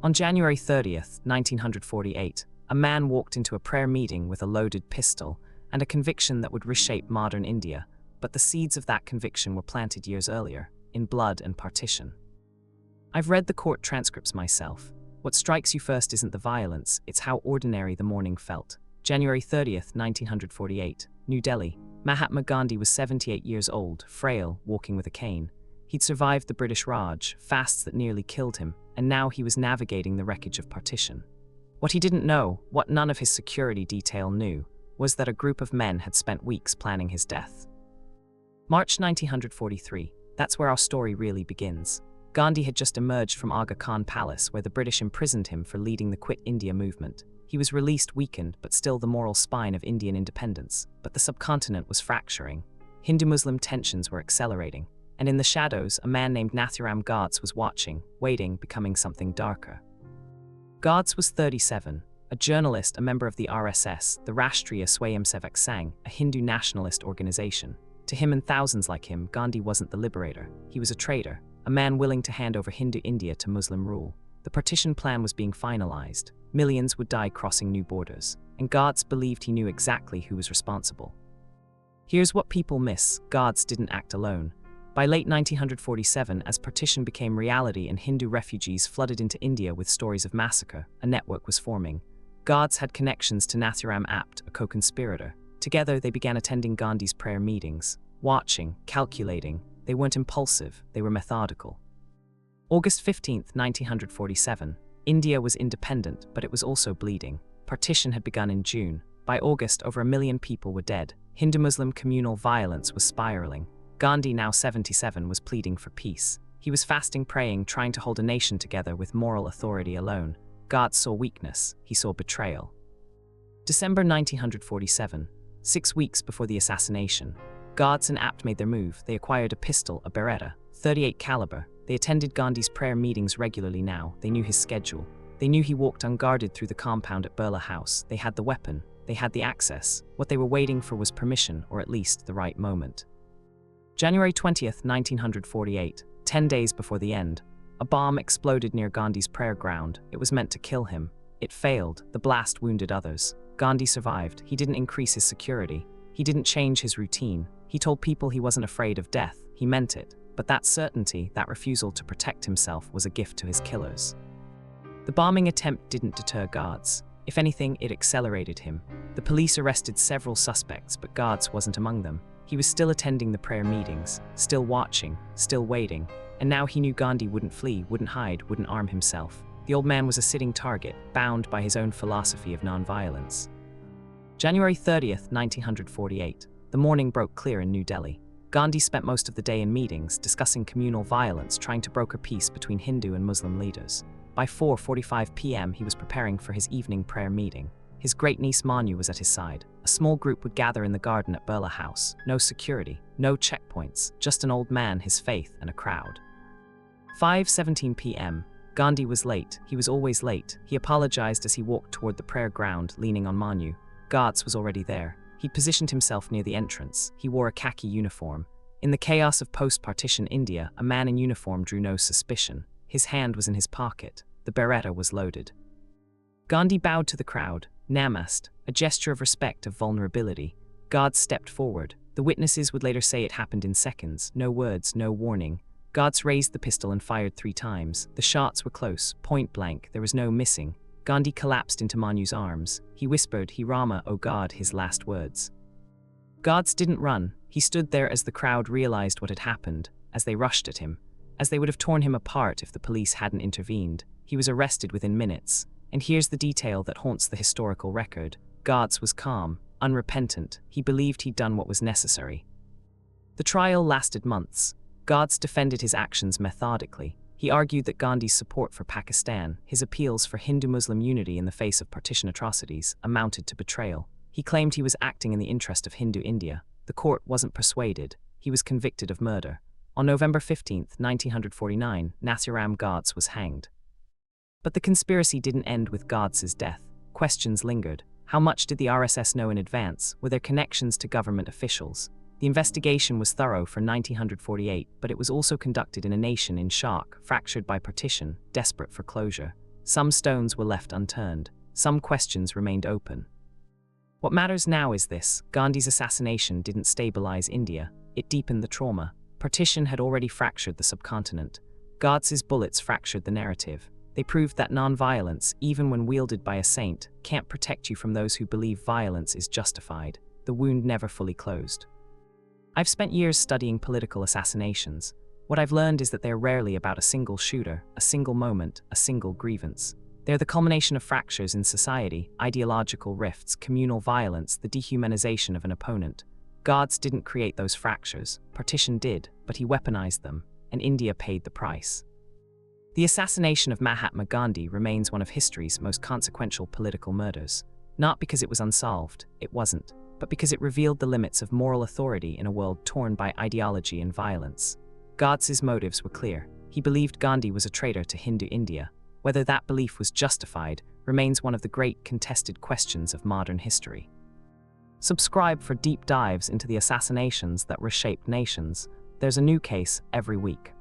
On January 30th, 1948, a man walked into a prayer meeting with a loaded pistol and a conviction that would reshape modern India, but the seeds of that conviction were planted years earlier, in blood and partition. I've read the court transcripts myself. What strikes you first isn't the violence, it's how ordinary the morning felt. January 30th, 1948, New Delhi. Mahatma Gandhi was 78 years old, frail, walking with a cane. He'd survived the British Raj, fasts that nearly killed him, and now he was navigating the wreckage of partition. What he didn't know, what none of his security detail knew, was that a group of men had spent weeks planning his death. March 1943, that's where our story really begins. Gandhi had just emerged from Aga Khan Palace, where the British imprisoned him for leading the Quit India movement. He was released weakened, but still the moral spine of Indian independence. But the subcontinent was fracturing. Hindu-Muslim tensions were accelerating. And in the shadows, a man named Nathuram Godse was watching, waiting, becoming something darker. Godse was 37, a journalist, a member of the RSS, the Rashtriya Swayamsevak Sangh, a Hindu nationalist organization. To him and thousands like him, Gandhi wasn't the liberator. He was a traitor, a man willing to hand over Hindu India to Muslim rule. The partition plan was being finalized. Millions would die crossing new borders, and Godse believed he knew exactly who was responsible. Here's what people miss: Godse didn't act alone. By late 1947, as partition became reality and Hindu refugees flooded into India with stories of massacre, a network was forming. Godse had connections to Nathuram Apt, a co-conspirator. Together, they began attending Gandhi's prayer meetings, watching, calculating. They weren't impulsive, they were methodical. August 15, 1947. India was independent, but it was also bleeding. Partition had begun in June. By August, over 1 million people were dead. Hindu-Muslim communal violence was spiraling. Gandhi, now 77, was pleading for peace. He was fasting, praying, trying to hold a nation together with moral authority alone. Godse saw weakness. He saw betrayal. December 1947, 6 weeks before the assassination. Godse and Apt made their move. They acquired a pistol, a Beretta, .38 caliber. They attended Gandhi's prayer meetings regularly now. They knew his schedule. They knew he walked unguarded through the compound at Birla House. They had the weapon. They had the access. What they were waiting for was permission, or at least the right moment. January 20th, 1948, 10 days before the end, a bomb exploded near Gandhi's prayer ground. It was meant to kill him. It failed. The blast wounded others. Gandhi survived. He didn't increase his security. He didn't change his routine. He told people he wasn't afraid of death. He meant it. But that certainty, that refusal to protect himself, was a gift to his killers. The bombing attempt didn't deter Godse. If anything, it accelerated him. The police arrested several suspects, but Godse wasn't among them. He was still attending the prayer meetings, still watching, still waiting, and now he knew Gandhi wouldn't flee, wouldn't hide, wouldn't arm himself. The old man was a sitting target, bound by his own philosophy of nonviolence. January 30th, 1948. The morning broke clear in New Delhi. Gandhi spent most of the day in meetings, discussing communal violence, trying to broker peace between Hindu and Muslim leaders. By 4:45 p.m., he was preparing for his evening prayer meeting. His great-niece Manu was at his side. A small group would gather in the garden at Birla House. No security, no checkpoints, just an old man, his faith, and a crowd. 5:17 p.m. Gandhi was late. He was always late. He apologized as he walked toward the prayer ground, leaning on Manu. Godse was already there. He'd positioned himself near the entrance. He wore a khaki uniform. In the chaos of post-partition India, a man in uniform drew no suspicion. His hand was in his pocket. The Beretta was loaded. Gandhi bowed to the crowd. Namaste, a gesture of respect, of vulnerability. Godse stepped forward. The witnesses would later say it happened in seconds. No words, no warning. Godse raised the pistol and fired 3 times. The shots were close, point blank. There was no missing. Gandhi collapsed into Manu's arms. He whispered, "He Rama, O God," his last words. Godse didn't run. He stood there as the crowd realized what had happened, as they rushed at him, as they would have torn him apart if the police hadn't intervened. He was arrested within minutes. And here's the detail that haunts the historical record. Godse was calm, unrepentant. He believed he'd done what was necessary. The trial lasted months. Godse defended his actions methodically. He argued that Gandhi's support for Pakistan, his appeals for Hindu-Muslim unity in the face of partition atrocities, amounted to betrayal. He claimed he was acting in the interest of Hindu India. The court wasn't persuaded. He was convicted of murder. On November 15, 1949, Nathuram Godse was hanged. But the conspiracy didn't end with Godse's death. Questions lingered. How much did the RSS know in advance? Were there connections to government officials? The investigation was thorough for 1948, but it was also conducted in a nation in shock, fractured by partition, desperate for closure. Some stones were left unturned. Some questions remained open. What matters now is this: Gandhi's assassination didn't stabilize India, it deepened the trauma. Partition had already fractured the subcontinent. Godse's bullets fractured the narrative. They proved that non-violence, even when wielded by a saint, can't protect you from those who believe violence is justified. The wound never fully closed. I've spent years studying political assassinations. What I've learned is that they're rarely about a single shooter, a single moment, a single grievance. They're the culmination of fractures in society, ideological rifts, communal violence, the dehumanization of an opponent. Godse didn't create those fractures. Partition did, but he weaponized them, and India paid the price. The assassination of Mahatma Gandhi remains one of history's most consequential political murders. Not because it was unsolved, it wasn't, but because it revealed the limits of moral authority in a world torn by ideology and violence. Godse's motives were clear. He believed Gandhi was a traitor to Hindu India. Whether that belief was justified remains one of the great contested questions of modern history. Subscribe for deep dives into the assassinations that reshaped nations. There's a new case every week.